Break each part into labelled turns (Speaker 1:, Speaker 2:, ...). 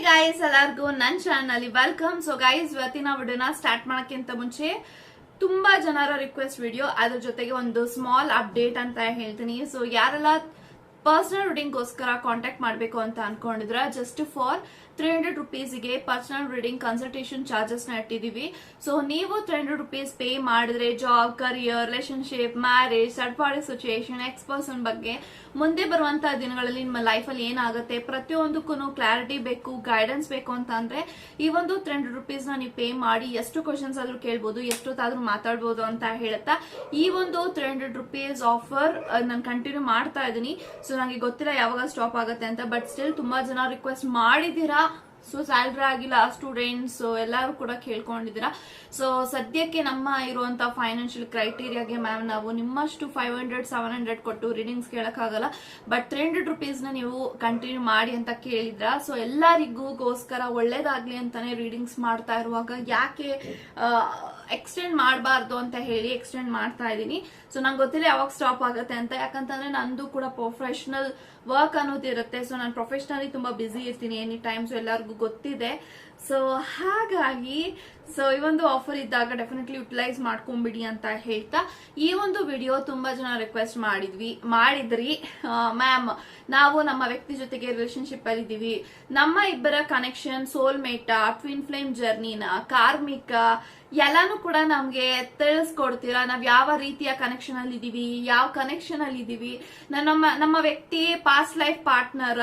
Speaker 1: Guys, ಎಲ್ಲರಿಗೂ ನನ್ನ channel welcome. So guys, ಇವತ್ತಿನ ವಿಡಿಯೋನ ಸ್ಟಾರ್ಟ್ ಮಾಡೋಕ್ಕಿಂತ ಮುಂಚೆ ತುಂಬಾ ಜನರ ರಿಕ್ವೆಸ್ಟ್ ವಿಡಿಯೋ, ಅದ್ರ ಜೊತೆಗೆ ಒಂದು ಸ್ಮಾಲ್ ಅಪ್ಡೇಟ್ ಅಂತ ಹೇಳ್ತೀನಿ. ಸೊ ಯಾರೆಲ್ಲ ಪರ್ಸನಲ್ ರೀಡಿಂಗ್ಗೋಸ್ಕರ ಕಾಂಟ್ಯಾಕ್ಟ್ ಮಾಡಬೇಕು ಅಂತ ಅನ್ಕೊಂಡಿದ್ರ, ಜಸ್ಟ್ ಫಾರ್ 300 rupeesಗೆ ಪರ್ಸನಲ್ ರೀಡಿಂಗ್ ಕನ್ಸಲ್ಟೇಷನ್ ಚಾರ್ಜಸ್ ನ ಇಟ್ಟಿದೀವಿ. ಸೊ ನೀವು 300 rupees ಪೇ ಮಾಡಿದ್ರೆ job, career, relationship, marriage, third party situation, ex person ಬಗ್ಗೆ ಮುಂದೆ ಬರುವಂತಹ ದಿನಗಳಲ್ಲಿ ನಿಮ್ಮ ಲೈಫ್ ಅಲ್ಲಿ ಏನಾಗುತ್ತೆ ಪ್ರತಿಯೊಂದಕ್ಕೂ ಕ್ಲಾರಿಟಿ ಬೇಕು, ಗೈಡೆನ್ಸ್ ಬೇಕು ಅಂತ ಅಂದ್ರೆ ಈ ಒಂದು 300 rupees ನ ನೀವು ಪೇ ಮಾಡಿ ಎಷ್ಟು ಕ್ವಶನ್ಸ್ ಆದ್ರೂ ಕೇಳ್ಬೋದು, ಎಷ್ಟೊತ್ತಾದ್ರೂ ಮಾತಾಡ್ಬೋದು ಅಂತ ಹೇಳುತ್ತಾ ಈ ಒಂದು 300 rupees ಆಫರ್ ನಾನು ಕಂಟಿನ್ಯೂ ಮಾಡ್ತಾ ಇದ್ದೀನಿ. ಸೊ ನಂಗೆ ಗೊತ್ತಿಲ್ಲ ಯಾವಾಗ ಸ್ಟಾಪ್ ಆಗುತ್ತೆ ಅಂತ, ಬಟ್ ಸ್ಟಿಲ್ ತುಂಬಾ ಜನ ರಿಕ್ವೆಸ್ಟ್ ಮಾಡಿದೀರಾ. ಸೊ ಸ್ಯಾಲ್ರಿ ಆಗಿಲ್ಲ ಸ್ಟೂಡೆಂಟ್ಸ್ ಎಲ್ಲರೂ ಕೂಡ ಕೇಳ್ಕೊಂಡಿದ್ದೀರಾ. ಸೊ ಸದ್ಯಕ್ಕೆ ನಮ್ಮ ಇರುವಂತ ಫೈನಾನ್ಷಿಯಲ್ ಕ್ರೈಟೀರಿಯಾಗೆ ಮ್ಯಾಮ್ ನಾವು ನಿಮ್ಮಷ್ಟು 500-700 ಕೊಟ್ಟು ರೀಡಿಂಗ್ಸ್ ಕೇಳಕ್ಕಾಗಲ್ಲ, ಬಟ್ 300 rupees ನ ನೀವು ಕಂಟಿನ್ಯೂ ಮಾಡಿ ಅಂತ ಕೇಳಿದ್ರ. ಸೊ ಎಲ್ಲರಿಗೋಸ್ಕರ ಒಳ್ಳೇದಾಗ್ಲಿ ಅಂತಾನೆ ರೀಡಿಂಗ್ಸ್ ಮಾಡ್ತಾ ಇರುವಾಗ ಯಾಕೆ ಎಕ್ಸ್ಟೆಂಡ್ ಮಾಡಬಾರ್ದು ಅಂತ ಹೇಳಿ ಎಕ್ಸ್ಟೆಂಡ್ ಮಾಡ್ತಾ ಇದ್ದೀನಿ. ಸೊ ನಂಗೆ ಗೊತ್ತಿಲ್ಲ ಯಾವಾಗ ಸ್ಟಾಪ್ ಆಗುತ್ತೆ ಅಂತ, ಯಾಕಂತಂದ್ರೆ ನಂದು ಕೂಡ ಪ್ರೊಫೆಷನಲ್ ವರ್ಕ್ ಅನ್ನೋದಿರುತ್ತೆ. ಸೊ ನಾನು ಪ್ರೊಫೆಷನಲಿ ತುಂಬಾ ಬಿಸಿ ಇರ್ತೀನಿ ಎನಿ ಟೈಮ್, ಸೊ ಎಲ್ಲರಿಗೂ ಗೊತ್ತಿದೆ. ಸೊ ಹಾಗಾಗಿ ಈ ಒಂದು ಆಫರ್ ಇದ್ದಾಗ ಡೆಫಿನೆಟ್ಲಿ ಯುಟಿಲೈಸ್ ಮಾಡ್ಕೊಂಡ್ಬಿಡಿ ಅಂತ ಹೇಳ್ತಾ ಈ ಒಂದು ವಿಡಿಯೋ ತುಂಬಾ ಜನ ರಿಕ್ವೆಸ್ಟ್ ಮಾಡಿದ್ರಿ. ಮ್ಯಾಮ್, ನಾವು ನಮ್ಮ ವ್ಯಕ್ತಿ ಜೊತೆಗೆ ರಿಲೇಶನ್ಶಿಪ್ ಅಲ್ಲಿ ಇದೀವಿ, ನಮ್ಮ ಇಬ್ಬರ ಕನೆಕ್ಷನ್ ಸೋಲ್ಮೇಟ, ಟ್ವಿನ್ ಫ್ಲೇಮ್ ಜರ್ನಿನ, ಕಾರ್ಮಿಕ ಎಲ್ಲಾನು ಕೂಡ ನಮ್ಗೆ ತಿಳಿಸ್ಕೊಡ್ತೀರಾ. ನಾವ್ ಯಾವ ರೀತಿಯ ಕನೆಕ್ಷನ್ ಅಲ್ಲಿ ಇದೀವಿ, ಯಾವ ಕನೆಕ್ಷನ್ ಅಲ್ಲಿ ಇದೀವಿ, ನಮ್ಮ ವ್ಯಕ್ತಿ ಪಾಸ್ಟ್ ಲೈಫ್ ಪಾರ್ಟ್ನರ್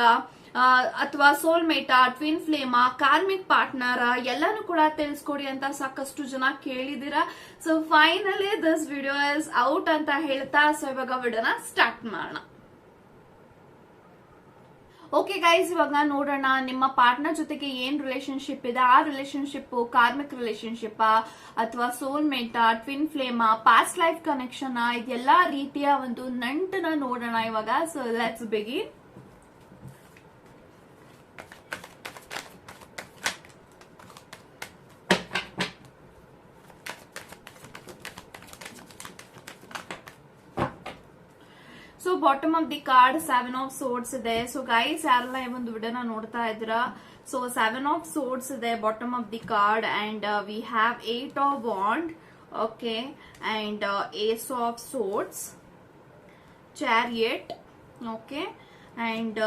Speaker 1: ಅಥವಾ soulmate, twin flame, karmic partner ಎಲ್ಲಾನು ಕೂಡ ತಿಳಿಸ್ಕೊಡಿ ಅಂತ ಸಾಕಷ್ಟು ಜನ ಕೇಳಿದೀರಾ. So finally this video is out ಅಂತ ಹೇಳ್ತಾ ಸೊ ಇವಾಗ ವಿಡಿಯೋನ ಸ್ಟಾರ್ಟ್ ಮಾಡೋಣ. ಓಕೆ ಗೈಸ್, ಇವಾಗ ನೋಡೋಣ ನಿಮ್ಮ ಪಾರ್ಟ್ನರ್ ಜೊತೆಗೆ ಏನ್ ರಿಲೇಶನ್ಶಿಪ್ ಇದೆ. ಆ ರಿಲೇಶನ್ಶಿಪ್ ಕಾರ್ಮಿಕ್ ರಿಲೇಶನ್ಶಿಪ್ ಅಥವಾ soulmate, twin flame, past life connection, ಇದೆಲ್ಲಾ ರೀತಿಯ ಒಂದು ನಂಟನ್ನ ನೋಡೋಣ ಇವಾಗ. So let's begin. So bottom of the card 7 of swords ಇದೆ. ಸೊ ಗೈಸ್, ಯಾರೆಲ್ಲ ಈ ಒಂದು ವಿಡಿಯೋನ ನೋಡ್ತಾ ಇದ್ದೀರಾ, ಸೊ 7 of swords ಇದೆ bottom of the card, and we have 8 of wand, okay, and ace of swords, chariot, okay, and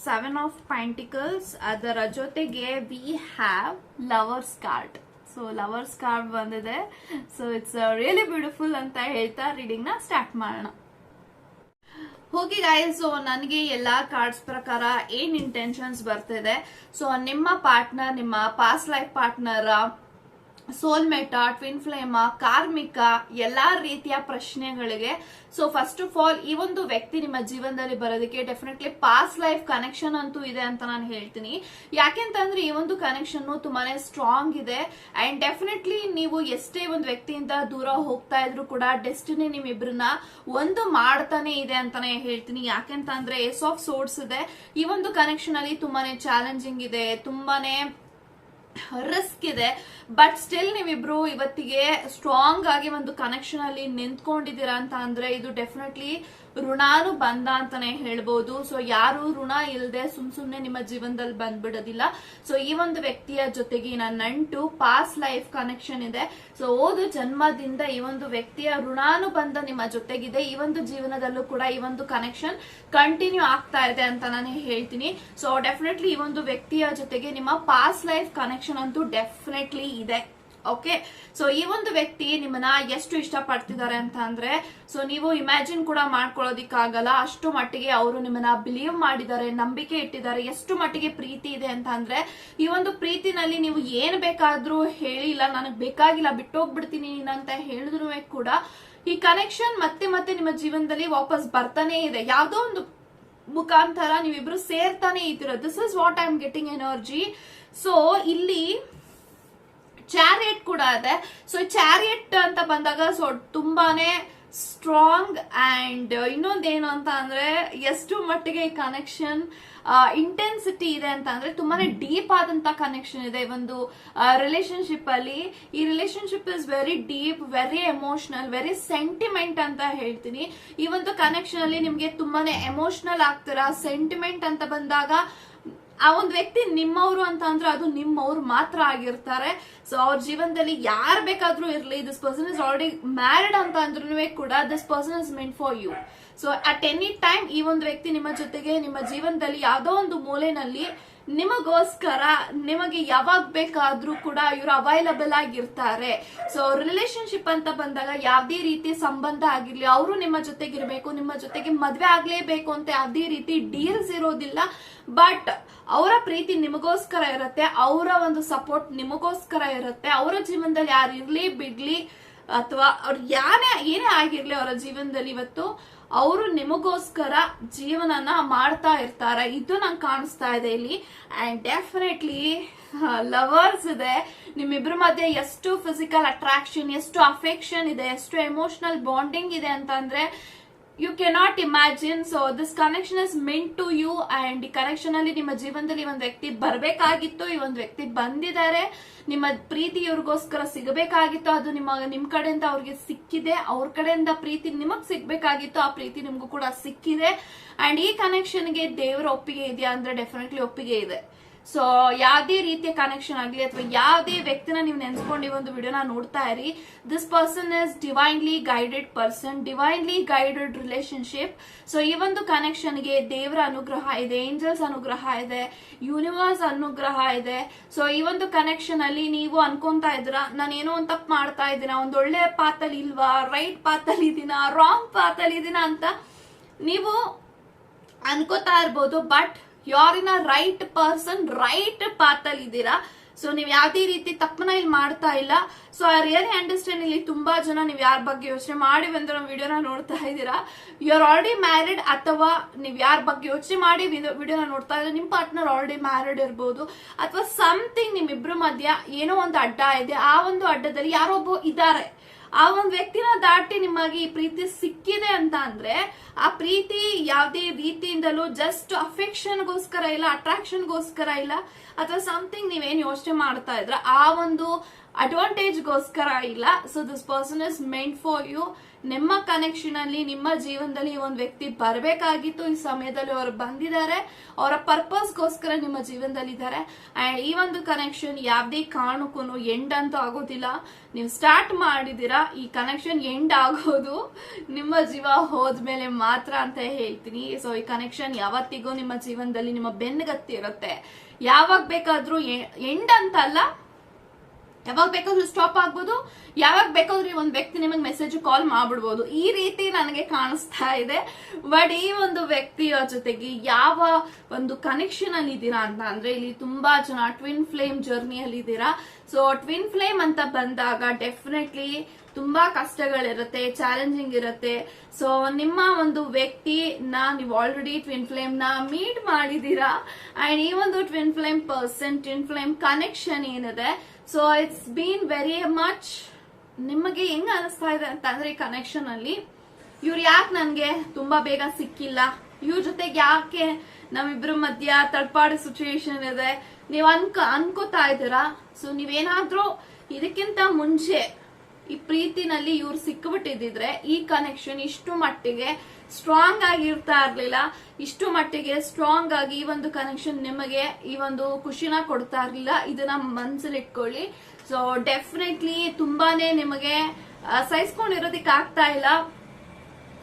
Speaker 1: 7 of pentacles. ಅದರ ಜೊತೆಗೆ we have lovers card. So lovers card ಬಂದಿದೆ. ಸೊ ಇಟ್ಸ್ ರಿಯಲಿ ಬ್ಯೂಟಿಫುಲ್ ಅಂತ ಹೇಳ್ತಾ reading ನ start ಮಾಡೋಣ. ಹೋಗಿ guys, so ನನಗೆ ಎಲ್ಲಾ ಕಾರ್ಡ್ಸ್ ಪ್ರಕಾರ ಏನ್ ಇಂಟೆನ್ಷನ್ಸ್ ಬರ್ತಿದೆ. ಸೊ ನಿಮ್ಮ ಪಾರ್ಟ್ನರ್, ನಿಮ್ಮ past life partner, soulmate, twin flame, karmic ಎಲ್ಲಾ ರೀತಿಯ ಪ್ರಶ್ನೆಗಳಿಗೆ ಸೊ ಫಸ್ಟ್ ಆಫ್ ಆಲ್ ಈ ಒಂದು ವ್ಯಕ್ತಿ ನಿಮ್ಮ ಜೀವನದಲ್ಲಿ ಬರೋದಕ್ಕೆ ಡೆಫಿನೆಟ್ಲಿ ಪಾಸ್ಟ್ ಲೈಫ್ ಕನೆಕ್ಷನ್ ಅಂತೂ ಇದೆ ಅಂತ ನಾನು ಹೇಳ್ತೀನಿ. ಯಾಕೆಂತಂದ್ರೆ ಈ ಒಂದು ಕನೆಕ್ಷನ್ ತುಂಬಾನೇ ಸ್ಟ್ರಾಂಗ್ ಇದೆ, ಅಂಡ್ ಡೆಫಿನೆಟ್ಲಿ ನೀವು ಎಷ್ಟೇ ಒಂದು ವ್ಯಕ್ತಿಯಿಂದ ದೂರ ಹೋಗ್ತಾ ಇದ್ರು ಕೂಡ ಡೆಸ್ಟಿನಿ ನಿಮ್ಮಿಬ್ರನ್ನ ಒಂದು ಮಾಡ್ತಾನೆ ಇದೆ ಅಂತಾನೆ ಹೇಳ್ತೀನಿ. ಯಾಕೆಂತಂದ್ರೆ ಏಸ್ ಆಫ್ ಸೋರ್ಡ್ಸ್ ಇದೆ. ಈ ಒಂದು ಕನೆಕ್ಷನ್ ಅಲ್ಲಿ ತುಂಬಾನೇ ಚಾಲೆಂಜಿಂಗ್ ಇದೆ, ತುಂಬಾನೇ ರಿಸ್ಕ್ ಇದೆ, ಬಟ್ ಸ್ಟಿಲ್ ನೀವಿಬ್ರು ಇವತ್ತಿಗೆ ಸ್ಟ್ರಾಂಗ್ ಆಗಿ ಒಂದು ಕನೆಕ್ಷನ್ ಅಲ್ಲಿ ನಿಂತ್ಕೊಂಡಿದ್ದೀರಾ ಅಂತ ಅಂದ್ರೆ ಇದು ಡೆಫಿನೆಟ್ಲಿ ಋಣಾನುಬಂಧ ಅಂತಾನೆ ಹೇಳ್ಬೋದು. ಸೊ ಯಾರು ಋಣ ಇಲ್ಲದೆ ಸುಮ್ನೆ ನಿಮ್ಮ ಜೀವನದಲ್ಲಿ ಬಂದ್ಬಿಡೋದಿಲ್ಲ. ಸೊ ಈ ಒಂದು ವ್ಯಕ್ತಿಯ ಜೊತೆಗಿನ ನಂಟು ಪಾಸ್ಟ್ ಲೈಫ್ ಕನೆಕ್ಷನ್ ಇದೆ. ಸೊ ಓದು ಜನ್ಮದಿಂದ ಈ ಒಂದು ವ್ಯಕ್ತಿಯ ಋಣಾನುಬಂಧ ನಿಮ್ಮ ಜೊತೆಗಿದೆ. ಈ ಒಂದು ಜೀವನದಲ್ಲೂ ಕೂಡ ಈ ಒಂದು ಕನೆಕ್ಷನ್ ಕಂಟಿನ್ಯೂ ಆಗ್ತಾ ಇದೆ ಅಂತ ನಾನು ಹೇಳ್ತೀನಿ. ಸೊ ಡೆಫಿನೆಟ್ಲಿ ಈ ಒಂದು ವ್ಯಕ್ತಿಯ ಜೊತೆಗೆ ನಿಮ್ಮ ಪಾಸ್ಟ್ ಲೈಫ್ ಕನೆಕ್ಷನ್ ಅಂತೂ ಡೆಫಿನೆಟ್ಲಿ ಇದೆ. ಓಕೆ, ಸೊ ಈ ಒಂದು ವ್ಯಕ್ತಿ ನಿಮ್ಮನ್ನ ಎಷ್ಟು ಇಷ್ಟ ಪಡ್ತಿದ್ದಾರೆ ಅಂತ ಅಂದ್ರೆ ಸೊ ನೀವು ಇಮ್ಯಾಜಿನ್ ಕೂಡ ಮಾಡ್ಕೊಳ್ಳೋದಿಕ್ಕಾಗಲ್ಲ. ಅಷ್ಟು ಮಟ್ಟಿಗೆ ಅವರು ನಿಮ್ಮನ್ನ ಬಿಲೀವ್ ಮಾಡಿದ್ದಾರೆ, ನಂಬಿಕೆ ಇಟ್ಟಿದ್ದಾರೆ. ಎಷ್ಟು ಮಟ್ಟಿಗೆ ಪ್ರೀತಿ ಇದೆ ಅಂತ ಅಂದ್ರೆ ಈ ಒಂದು ಪ್ರೀತಿನಲ್ಲಿ ನೀವು ಏನ್ ಬೇಕಾದ್ರೂ ಹೇಳಿಲ್ಲ, ನನಗ್ ಬೇಕಾಗಿಲ್ಲ, ಬಿಟ್ಟೋಗ್ಬಿಡ್ತೀನಿ ಅಂತ ಹೇಳಿದ್ರು ಕೂಡ ಈ ಕನೆಕ್ಷನ್ ಮತ್ತೆ ಮತ್ತೆ ನಿಮ್ಮ ಜೀವನದಲ್ಲಿ ವಾಪಸ್ ಬರ್ತಾನೆ ಇದೆ. ಯಾವ್ದೋ ಒಂದು ಮುಖಾಂತರ ನೀವಿಬ್ರು ಸೇರ್ತಾನೆ ಇದ್ದೀರ. This is what I am getting energy. So ಇಲ್ಲಿ ಚಾರಿಯಟ್ ಕೂಡ ಇದೆ. ಸೊ ಚಾರಿಯಟ್ ಅಂತ ಬಂದಾಗ ಸೊ ತುಂಬಾನೇ ಸ್ಟ್ರಾಂಗ್, ಅಂಡ್ ಇನ್ನೊಂದೇನು ಅಂತ ಅಂದ್ರೆ ಎಷ್ಟು ಮಟ್ಟಿಗೆ ಈ ಕನೆಕ್ಷನ್ ಇಂಟೆನ್ಸಿಟಿ ಇದೆ ಅಂತ ಅಂದ್ರೆ ತುಂಬಾನೇ ಡೀಪ್ ಆದಂತ ಕನೆಕ್ಷನ್ ಇದೆ ಒಂದು ರಿಲೇಶನ್ಶಿಪ್ ಅಲ್ಲಿ. ಈ relationship is very deep, very emotional, very sentiment ಅಂತ ಹೇಳ್ತೀನಿ. ಈ ಒಂದು ಕನೆಕ್ಷನ್ ಅಲ್ಲಿ ನಿಮ್ಗೆ ತುಂಬಾನೇ ಎಮೋಷನಲ್ ಆಗ್ತೀರಾ. ಸೆಂಟಿಮೆಂಟ್ ಅಂತ ಬಂದಾಗ ಆ ಒಂದು ವ್ಯಕ್ತಿ ನಿಮ್ಮವರು ಅಂತ ಅಂದ್ರೆ ಅದು ನಿಮ್ಮವ್ರು ಮಾತ್ರ ಆಗಿರ್ತಾರೆ. ಸೊ ಅವ್ರ ಜೀವನದಲ್ಲಿ ಯಾರು ಬೇಕಾದ್ರೂ ಇರ್ಲಿ, this person is already married ಅಂತ ಅಂದ್ರೂ ಕೂಡ this person is meant for you. So at any time ಈ ಒಂದು ವ್ಯಕ್ತಿ ನಿಮ್ಮ ಜೊತೆಗೆ ನಿಮ್ಮ ಜೀವನದಲ್ಲಿ ಯಾವ್ದೋ ಒಂದು ಮೂಲೆನಲ್ಲಿ ನಿಮಗೋಸ್ಕರ ನಿಮಗೆ ಯಾವಾಗ ಬೇಕಾದ್ರೂ ಕೂಡ ಇವರು ಅವೈಲಬಲ್ ಆಗಿರ್ತಾರೆ. ಸೊ ರಿಲೇಶನ್ಶಿಪ್ ಅಂತ ಬಂದಾಗ ಯಾವ್ದೇ ರೀತಿ ಸಂಬಂಧ ಆಗಿರ್ಲಿ, ಅವರು ನಿಮ್ಮ ಜೊತೆಗಿರ್ಬೇಕು, ನಿಮ್ಮ ಜೊತೆಗೆ ಮದ್ವೆ ಆಗ್ಲೇಬೇಕು ಅಂತ ಯಾವ್ದೇ ರೀತಿ ಡೀಲ್ಸ್ ಇರೋದಿಲ್ಲ. ಬಟ್ ಅವರ ಪ್ರೀತಿ ನಿಮಗೋಸ್ಕರ ಇರುತ್ತೆ, ಅವರ ಒಂದು ಸಪೋರ್ಟ್ ನಿಮಗೋಸ್ಕರ ಇರುತ್ತೆ. ಅವರ ಜೀವನದಲ್ಲಿ ಯಾರು ಇರ್ಲಿ ಬಿಡ್ಲಿ ಅಥವಾ ಅವ್ರು ಏನೇ ಆಗಿರ್ಲಿ ಅವರ ಜೀವನದಲ್ಲಿ ಇವತ್ತು ಅವರು ನಿಮಗೋಸ್ಕರ ಜೀವನನ ಮಾಡ್ತಾ ಇರ್ತಾರೆ. ಇದು ನಂಗೆ ಕಾಣಿಸ್ತಾ ಇದೆ ಇಲ್ಲಿ. ಅಂಡ್ ಡೆಫಿನೆಟ್ಲಿ ಲವರ್ಸ್ ಇದೆ, ನಿಮ್ಮಿಬ್ರ ಮಧ್ಯೆ ಎಷ್ಟು ಫಿಸಿಕಲ್ ಅಟ್ರಾಕ್ಷನ್, ಎಷ್ಟು ಅಫೆಕ್ಷನ್ ಇದೆ, ಎಷ್ಟು ಎಮೋಷನಲ್ ಬಾಂಡಿಂಗ್ ಇದೆ ಅಂತ ಅಂದ್ರೆ you cannot imagine. So this connection is meant to you. And ಈ ಕನೆಕ್ಷನ್ ಅಲ್ಲಿ ನಿಮ್ಮ ಜೀವನದಲ್ಲಿ ಒಂದು ವ್ಯಕ್ತಿ ಬರ್ಬೇಕಾಗಿತ್ತು, ಈ ಒಂದು ವ್ಯಕ್ತಿ ಬಂದಿದ್ದಾರೆ. ನಿಮ್ಮ ಪ್ರೀತಿ ಇವ್ರಿಗೋಸ್ಕರ ಸಿಗಬೇಕಾಗಿತ್ತು, ಅದು ನಿಮ್ ಕಡೆಯಿಂದ ಅವ್ರಿಗೆ ಸಿಕ್ಕಿದೆ. ಅವ್ರ ಕಡೆಯಿಂದ ಪ್ರೀತಿ ನಿಮಗ್ ಸಿಗ್ಬೇಕಾಗಿತ್ತು, ಆ ಪ್ರೀತಿ ನಿಮ್ಗೂ ಕೂಡ ಸಿಕ್ಕಿದೆ. ಅಂಡ್ ಈ ಕನೆಕ್ಷನ್ಗೆ ದೇವರ ಒಪ್ಪಿಗೆ ಇದೆಯಾ ಅಂದ್ರೆ ಡೆಫಿನೆಟ್ಲಿ ಒಪ್ಪಿಗೆ ಇದೆ. ಸೊ ಯಾವ್ದೇ ರೀತಿಯ ಕನೆಕ್ಷನ್ ಆಗ್ಲಿ ಅಥವಾ ಯಾವ್ದೇ ವ್ಯಕ್ತಿನ ನೀವು ನೆನ್ಸ್ಕೊಂಡು ಈ ಒಂದು ವಿಡಿಯೋನ ನೋಡ್ತಾ ಇರಿ, this person is divinely guided person, divinely guided relationship. So ಈ ಒಂದು ಕನೆಕ್ಷನ್ಗೆ ದೇವರ ಅನುಗ್ರಹ ಇದೆ, ಏಂಜಲ್ಸ್ ಅನುಗ್ರಹ ಇದೆ, ಯೂನಿವರ್ಸ್ ಅನುಗ್ರಹ ಇದೆ. ಸೊ ಈ ಒಂದು ಕನೆಕ್ಷನ್ ಅಲ್ಲಿ ನೀವು ಅನ್ಕೊಂತಾ ಇದ್ರ ನಾನು ಏನೋ ಒಂದು ತಪ್ಪು ಮಾಡ್ತಾ ಇದ್ದೀನ, ಒಂದ್ ಒಳ್ಳೆ ಪಾತಲ್ಲಿ ಇಲ್ವಾ, ರೈಟ್ ಪಾತಲ್ಲಿ ಇದೀನ, ರಾಂಗ್ ಪಾತಲ್ಲಿ ಇದೀನ ಅಂತ ನೀವು ಅನ್ಕೋತಾ ಇರ್ಬೋದು. But you are in a right person, right path ಅಲ್ಲಿ ಇದ್ದೀರಾ. ಸೊ ನೀವ್ ಯಾವ್ದೇ ರೀತಿ ತಪ್ಪನ ಇಲ್ಲಿ ಮಾಡ್ತಾ ಇಲ್ಲ. So I really understand. ಇಲ್ಲಿ ತುಂಬಾ ಜನ ನೀವ್ ಯಾರ ಬಗ್ಗೆ ಯೋಚನೆ ಮಾಡಿ ಬಂದ್ರೆ ವಿಡಿಯೋನ ನೋಡ್ತಾ ಇದ್ದೀರಾ, ಯು ಆರ್ ಆಲ್ರೆಡಿ ಮ್ಯಾರಿಡ್, ಅಥವಾ ನೀವ್ ಯಾರ ಬಗ್ಗೆ ಯೋಚನೆ ಮಾಡಿ ವಿಡಿಯೋನ ನೋಡ್ತಾ ಇದ್ರೆ ನಿಮ್ ಪಾರ್ಟ್ನರ್ ಆಲ್ರೆಡಿ ಮ್ಯಾರಿಡ್ ಇರ್ಬೋದು, ಅಥವಾ ಸಮಥಿಂಗ್ ನಿಮ್ಮಿಬ್ರ ಮಧ್ಯ ಏನೋ ಒಂದು ಅಡ್ಡ ಇದೆ. ಆ ಒಂದು ಅಡ್ಡದಲ್ಲಿ ಯಾರೊಬ್ಬ ಇದ್ದಾರೆ, ಆ ಒಂದು ವ್ಯಕ್ತಿನ ದಾಟಿ ನಿಮಗೆ ಈ ಪ್ರೀತಿ ಸಿಕ್ಕಿದೆ ಅಂತ ಅಂದ್ರೆ ಆ ಪ್ರೀತಿ ಯಾವ್ದೇ ರೀತಿಯಿಂದಲೂ ಜಸ್ಟ್ ಅಫೆಕ್ಷನ್ಗೋಸ್ಕರ ಇಲ್ಲ, ಅಟ್ರಾಕ್ಷನ್ಗೋಸ್ಕರ ಇಲ್ಲ, ಅಥವಾ ಸಮಥಿಂಗ್ ನೀವೇನ್ ಯೋಚನೆ ಮಾಡ್ತಾ ಇದ್ರ ಆ ಒಂದು ಅಡ್ವಾಂಟೇಜ್ಗೋಸ್ಕರ ಇಲ್ಲ. So this person is meant for you. ನಿಮ್ಮ ಕನೆಕ್ಷನ್ ಅಲ್ಲಿ ನಿಮ್ಮ ಜೀವನದಲ್ಲಿ ಒಂದು ವ್ಯಕ್ತಿ ಬರಬೇಕಾಗಿತ್ತು, ಈ ಸಮಯದಲ್ಲಿ ಅವರು ಬಂದಿದ್ದಾರೆ, ಅವರ ಪರ್ಪಸ್ಗೋಸ್ಕರ ನಿಮ್ಮ ಜೀವನದಲ್ಲಿ ಇದ್ದಾರೆ. ಅಂಡ್ ಈ ಒಂದು ಕನೆಕ್ಷನ್ ಯಾವ್ದೇ ಕಾರಣಕ್ಕೂ ಎಂಡ್ ಅಂತೂ ಆಗೋದಿಲ್ಲ. ನೀವು ಸ್ಟಾರ್ಟ್ ಮಾಡಿದೀರಾ, ಈ ಕನೆಕ್ಷನ್ ಎಂಡ್ ಆಗೋದು ನಿಮ್ಮ ಜೀವ ಹೋದ್ಮೇಲೆ ಮಾತ್ರ ಅಂತ ಹೇಳ್ತೀನಿ. ಸೊ ಈ ಕನೆಕ್ಷನ್ ಯಾವತ್ತಿಗೂ ನಿಮ್ಮ ಜೀವನದಲ್ಲಿ ನಿಮ್ಮ ಬೆನ್ನುಗತ್ತಿ ಇರುತ್ತೆ. ಯಾವಾಗ ಬೇಕಾದ್ರೂ ಎಂಡ್ ಅಂತ ಅಲ್ಲ, ಯಾವಾಗ ಬೇಕಾದ್ರೂ ಸ್ಟಾಪ್ ಆಗ್ಬೋದು, ಯಾವಾಗ ಬೇಕಾದ್ರೂ ಒಂದ್ ವ್ಯಕ್ತಿ ನಿಮಗೆ ಮೆಸೇಜ್ ಕಾಲ್ ಮಾಡ್ಬಿಡ್ಬೋದು. ಈ ರೀತಿ ನನಗೆ ಕಾಣಿಸ್ತಾ ಇದೆ. ಬಟ್ ಈ ಒಂದು ವ್ಯಕ್ತಿಯ ಜೊತೆಗೆ ಯಾವ ಒಂದು ಕನೆಕ್ಷನ್ ಅಲ್ಲಿ ಇದ್ದೀರಾ ಅಂತ ಅಂದ್ರೆ ಇಲ್ಲಿ ತುಂಬಾ ಜನ ಟ್ವಿನ್ ಫ್ಲೇಮ್ ಜರ್ನಿಯಲ್ಲಿ ಇದ್ದೀರಾ. ಸೊ ಟ್ವಿನ್ ಫ್ಲೇಮ್ ಅಂತ ಬಂದಾಗ ಡೆಫಿನೆಟ್ಲಿ ತುಂಬಾ ಕಷ್ಟಗಳಿರುತ್ತೆ, ಚಾಲೆಂಜಿಂಗ್ ಇರುತ್ತೆ. ಸೊ ನಿಮ್ಮ ಒಂದು ವ್ಯಕ್ತಿನ ನೀವು ಆಲ್ರೆಡಿ ಟ್ವಿನ್ ಫ್ಲೇಮ್ ನ ಮೀಟ್ ಮಾಡಿದೀರಾ. ಅಂಡ್ ಈ ಒಂದು twin flame person, twin flame connection ಏನಿದೆ, so it's been very much. ನಿಮಗೆ ಹೆಂಗ್ ಅನಿಸ್ತಾ ಇದೆ ಅಂತ ಅಂದ್ರೆ ಈ ಕನೆಕ್ಷನ್ ಅಲ್ಲಿ ಇವ್ರು ಯಾಕೆ ನನ್ಗೆ ತುಂಬಾ ಬೇಗ ಸಿಕ್ಕಿಲ್ಲ, ಇವ್ರ ಜೊತೆಗೆ ಯಾಕೆ ನಮ್ಮಿಬ್ರ ಮಧ್ಯ ತಡ್ಪಾಡಿ ಸಿಚುವೇಶನ್ ಇದೆ, ನೀವ್ ಅನ್ಕೋತಾ ಇದ್ದೀರಾ. ಸೊ ನೀವೇನಾದ್ರೂ ಇದಕ್ಕಿಂತ ಮುಂಚೆ ಈ ಪ್ರೀತಿನಲ್ಲಿ ಇವ್ರು ಸಿಕ್ಕಿಬಿಟ್ಟಿದ್ರೆ ಈ ಕನೆಕ್ಷನ್ ಇಷ್ಟು ಮಟ್ಟಿಗೆ ಸ್ಟ್ರಾಂಗ್ ಆಗಿರ್ತಾ ಇರ್ಲಿಲ್ಲ, ಇಷ್ಟು ಮಟ್ಟಿಗೆ ಸ್ಟ್ರಾಂಗ್ ಆಗಿ ಈ ಒಂದು ಕನೆಕ್ಷನ್ ನಿಮಗೆ ಈ ಒಂದು ಖುಷಿನ ಕೊಡ್ತಾ ಇರ್ಲಿಲ್ಲ. ಇದನ್ನ ಮನ್ಸಲ್ಲಿ ಇಟ್ಕೊಳ್ಳಿ. ಸೊ ಡೆಫಿನೆಟ್ಲಿ ತುಂಬಾನೇ ನಿಮಗೆ ಸಹಿಸ್ಕೊಂಡಿರೋದಕ್ಕೆ ಆಗ್ತಾ ಇಲ್ಲ,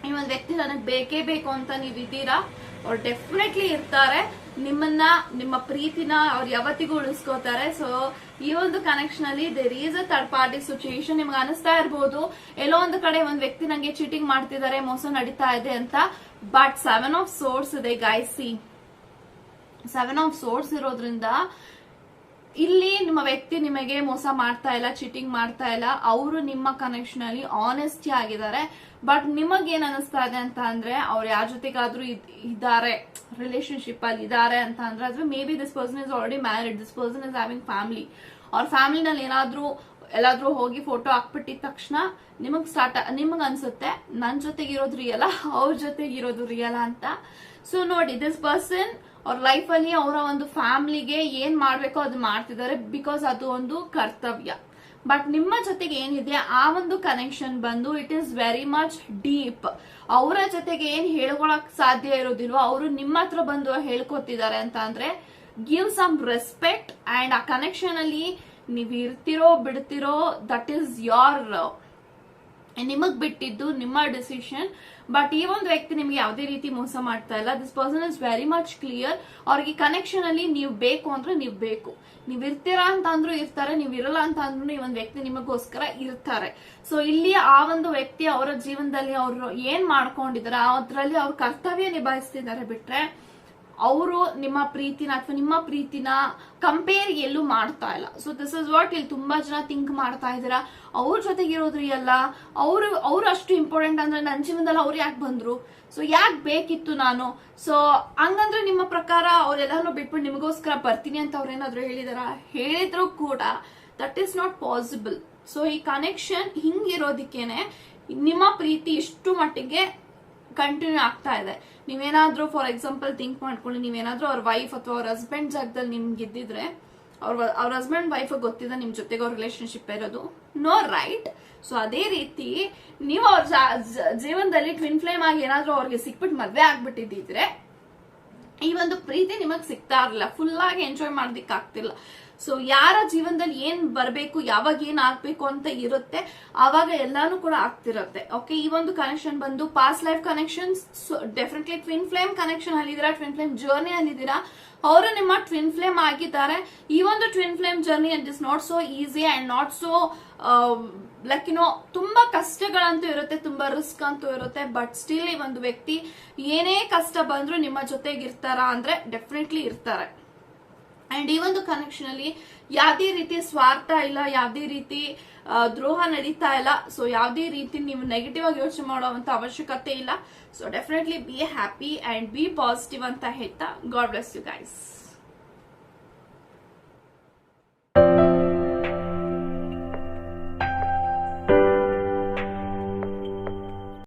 Speaker 1: ಈ ಒಂದು ವ್ಯಕ್ತಿ ನನಗೆ ಬೇಕೇ ಬೇಕು ಅಂತ ನೀವಿದ್ದೀರಾ. ಅವ್ರು ಡೆಫಿನೆಟ್ಲಿ ಇರ್ತಾರೆ, ನಿಮ್ಮನ್ನ ನಿಮ್ಮ ಪ್ರೀತಿನ ಅವ್ರು ಯಾವತ್ತಿಗೂ ಉಳಿಸ್ಕೋತಾರೆ. ಸೊ ಈ ಒಂದು ಕನೆಕ್ಷನ್ ಅಲ್ಲಿ there is a third party situation. ನಿಮ್ಗೆ ಅನಿಸ್ತಾ ಇರ್ಬೋದು ಎಲ್ಲೋ ಒಂದು ಕಡೆ ಒಂದ್ ವ್ಯಕ್ತಿ ನಂಗೆ ಚೀಟಿಂಗ್ ಮಾಡ್ತಿದ್ದಾರೆ, ಮೋಸ ನಡೀತಾ ಇದೆ ಅಂತ. ಬಟ್ 7 ಆಫ್ ಸೋರ್ಸ್ ಇದೆ ಗೈಸ್. 7 ಆಫ್ ಸೋರ್ಸ್ ಇರೋದ್ರಿಂದ ಇಲ್ಲಿ ನಿಮ್ಮ ವ್ಯಕ್ತಿ ನಿಮಗೆ ಮೋಸ ಮಾಡ್ತಾ ಇಲ್ಲ, ಚೀಟಿಂಗ್ ಮಾಡ್ತಾ ಇಲ್ಲ. ಅವರು ನಿಮ್ಮ ಕನೆಕ್ಷನ್ ಅಲ್ಲಿ ಆನೆಸ್ಟಿ ಆಗಿದ್ದಾರೆ. ಬಟ್ ನಿಮಗೇನ್ ಅನಿಸ್ತಾ ಇದೆ ಅಂತ ಅಂದ್ರೆ ಅವ್ರು ಯಾರ ಜೊತೆಗಾದ್ರೂ ಇದ್ದಾರೆ, ರಿಲೇಶನ್ಶಿಪ್ ಅಲ್ಲಿ ಇದ್ದಾರೆ ಅಂತ ಅಂದ್ರೆ ಅದು may be this person is already married, this person is having family. ಅವ್ರ ಫ್ಯಾಮಿಲಿನಲ್ಲಿ ಎಲ್ಲಾದ್ರೂ ಹೋಗಿ ಫೋಟೋ ಹಾಕ್ಬಿಟ್ಟಿದ ತಕ್ಷಣ ನಿಮಗ್ ಅನ್ಸುತ್ತೆ ನನ್ ಜೊತೆಗಿರೋದು ರಿಯಲ್, ಅವ್ರ ಜೊತೆಗಿರೋದು ರಿಯಲ್ ಅಂತ. ಸೊ ನೋಡಿ, ದಿಸ್ ಪರ್ಸನ್ ಅವ್ರ ಲೈಫ್ ಅಲ್ಲಿ ಅವರ ಒಂದು ಫ್ಯಾಮಿಲಿಗೆ ಏನ್ ಮಾಡ್ಬೇಕೋ ಅದು ಮಾಡ್ತಿದ್ದಾರೆ, ಬಿಕಾಸ್ ಅದು ಒಂದು ಕರ್ತವ್ಯ. ಬಟ್ ನಿಮ್ಮ ಜೊತೆಗೆ ಏನಿದೆ ಆ ಒಂದು ಕನೆಕ್ಷನ್ ಬಂದು it is very much deep. ಅವರ ಜೊತೆಗೆ ಏನ್ ಹೇಳ್ಕೊಳಕ್ ಸಾಧ್ಯ ಇರೋದಿಲ್ವೋ ಅವರು ನಿಮ್ಮ ಹತ್ರ ಬಂದು ಹೇಳ್ಕೊತಿದ್ದಾರೆ ಅಂತ ಅಂದ್ರೆ ಗಿವ್ ಸಮ್ ರೆಸ್ಪೆಕ್ಟ್. ಅಂಡ್ ಆ ಕನೆಕ್ಷನ್ ಅಲ್ಲಿ ನೀವ್ ಇರ್ತಿರೋ ಬಿಡ್ತಿರೋ ದಟ್ ಈಸ್ ಯೋರ್, ನಿಮಗ್ ಬಿಟ್ಟಿದ್ದು, ನಿಮ್ಮ ಡಿಸಿಷನ್. ಬಟ್ ಈ ಒಂದು ವ್ಯಕ್ತಿ ನಿಮ್ಗೆ ಯಾವುದೇ ರೀತಿ ಮೋಸ ಮಾಡ್ತಾ ಇಲ್ಲ. This person is very much clear. ಅವ್ರಿಗೆ ಕನೆಕ್ಷನ್ ಅಲ್ಲಿ ನೀವು ಬೇಕು ಅಂದ್ರೆ ನೀವು ಬೇಕು, ನೀವ್ ಇರ್ತೀರಾ ಅಂತ ಅಂದ್ರೂ ಇರ್ತಾರೆ, ನೀವ್ ಇರಲ್ಲ ಅಂತ ಅಂದ್ರೂ ಈ ಒಂದು ವ್ಯಕ್ತಿ ನಿಮಗೋಸ್ಕರ ಇರ್ತಾರೆ. ಸೊ ಇಲ್ಲಿ ಆ ಒಂದು ವ್ಯಕ್ತಿ ಅವರ ಜೀವನದಲ್ಲಿ ಅವರು ಏನ್ ಮಾಡ್ಕೊಂಡಿದ್ದಾರೆ ಅದ್ರಲ್ಲಿ ಅವ್ರ ಕರ್ತವ್ಯ ನಿಭಾಯಿಸ್ತಿದ್ದಾರೆ ಬಿಟ್ರೆ ಅವರು ನಿಮ್ಮ ಪ್ರೀತಿನ ಅಥವಾ ನಿಮ್ಮ ಪ್ರೀತಿನ ಕಂಪೇರ್ ಎಲ್ಲೂ ಮಾಡ್ತಾ ಇಲ್ಲ. ಸೊ ದಿಸ್ ಇಸ್ ವಾಟ್ ಇಲ್ಲಿ ತುಂಬಾ ಜನ ಥಿಂಕ್ ಮಾಡ್ತಾ ಇದ್ದೀರಾ. ಅವ್ರ ಜೊತೆಗಿರೋದ್ರಿ ಅಲ್ಲ, ಅವ್ರು ಅಷ್ಟು ಇಂಪಾರ್ಟೆಂಟ್ ಅಂದ್ರೆ ನನ್ನ ಜೀವನದಲ್ಲಿ ಅವ್ರು ಯಾಕೆ ಬಂದ್ರು, ಸೊ ಯಾಕೆ ಬೇಕಿತ್ತು ನಾನು, ಸೊ ಹಂಗಂದ್ರೆ ನಿಮ್ಮ ಪ್ರಕಾರ ಅವ್ರೆಲ್ಲಾನು ಬಿಟ್ಬಿಟ್ಟು ನಿಮಗೋಸ್ಕರ ಬರ್ತೀನಿ ಅಂತ ಅವ್ರೇನಾದ್ರು ಹೇಳಿದ್ರು ಕೂಡ that is not possible. So ಈ ಕನೆಕ್ಷನ್ ಹಿಂಗಿರೋದಿಕ್ಕೇನೆ ನಿಮ್ಮ ಪ್ರೀತಿ ಇಷ್ಟು ಮಟ್ಟಿಗೆ ಕಂಟಿನ್ಯೂ ಆಗ್ತಾ ಇದೆ. ನೀವೇನಾದ್ರೂ ಫಾರ್ ಎಕ್ಸಾಂಪಲ್ ಥಿಂಕ್ ಮಾಡ್ಕೊಳ್ಳಿ, ನೀವೇನಾದ್ರೂ ಅವ್ರ ವೈಫ್ ಅಥವಾ ಅವ್ರ ಹಸ್ಬೆಂಡ್ ಜಾಗದಲ್ಲಿ ನಿಮ್ಗೆ ಇದ್ದಿದ್ರೆ, ಅವ್ರ ಹಸ್ಬೆಂಡ್ ವೈಫ್ ಗೊತ್ತಿದೆ ನಿಮ್ ಜೊತೆಗೆ ಅವ್ರ ರಿಲೇಶನ್ಶಿಪ್ ಇರೋದು, ನೋ ರೈಟ್. ಸೊ ಅದೇ ರೀತಿ ನೀವು ಅವ್ರ ಜೀವನದಲ್ಲಿ ಟ್ವಿನ್ ಫ್ಲೇಮ್ ಆಗಿ ಏನಾದ್ರೂ ಅವ್ರಿಗೆ ಸಿಕ್ಬಿಟ್ಟು ಮದ್ವೆ ಆಗ್ಬಿಟ್ಟಿದ್ರೆ ಈ ಒಂದು ಪ್ರೀತಿ ನಿಮಗ್ ಸಿಗ್ತಾ ಇರಲಿಲ್ಲ, ಫುಲ್ ಆಗಿ ಎಂಜಾಯ್ ಮಾಡೋದಿಕ್ ಆಗ್ತಿಲ್ಲ. ಸೊ ಯಾರ ಜೀವನದಲ್ಲಿ ಏನ್ ಬರ್ಬೇಕು, ಯಾವಾಗ ಏನ್ ಆಗ್ಬೇಕು ಅಂತ ಇರುತ್ತೆ ಆವಾಗ ಎಲ್ಲಾನು ಕೂಡ ಆಗ್ತಿರುತ್ತೆ. ಓಕೆ, ಈ ಒಂದು ಕನೆಕ್ಷನ್ ಬಂದು past life connection. Definitely twin flame connection ಅಲ್ಲಿದ್ದೀರಾ, ಟ್ವಿನ್ ಫ್ಲೇಮ್ ಜರ್ನಿ ಅಲ್ಲಿದ್ದೀರಾ. ಅವರು ನಿಮ್ಮ ಟ್ವಿನ್ ಫ್ಲೇಮ್ ಆಗಿದ್ದಾರೆ. ಈ ಒಂದು twin flame journey it is not so easy and not so like ತುಂಬಾ ಕಷ್ಟಗಳಂತೂ ಇರುತ್ತೆ, ತುಂಬಾ ರಿಸ್ಕ್ ಅಂತೂ ಇರುತ್ತೆ. ಬಟ್ ಸ್ಟಿಲ್ ಈ ಒಂದು ವ್ಯಕ್ತಿ ಏನೇ ಕಷ್ಟ ಬಂದ್ರು ನಿಮ್ಮ ಜೊತೆಗೆ ಇರ್ತಾರಾ ಅಂದ್ರೆ ಡೆಫಿನೆಟ್ಲಿ ಇರ್ತಾರೆ. ಅಂಡ್ ಈ ಒಂದು ಕನೆಕ್ಷನ್ ಅಲ್ಲಿ ಯಾವ್ದೇ ರೀತಿ ಸ್ವಾರ್ಥ ಇಲ್ಲ, ಯಾವ್ದೇ ರೀತಿ ದ್ರೋಹ ನಡೀತಾ ಇಲ್ಲ. ಸೊ ಯಾವ್ದೇ ರೀತಿ ನೀವು ನೆಗೆಟಿವ್ ಆಗಿ ಯೋಚನೆ ಮಾಡುವಂತ ಅವಶ್ಯಕತೆ ಇಲ್ಲ. So definitely be happy and B positive ಅಂತ ಹೇಳ್ತಾ ಗಾಡ್ ಬ್ಲೆಸ್ ಯು ಗೈಸ್.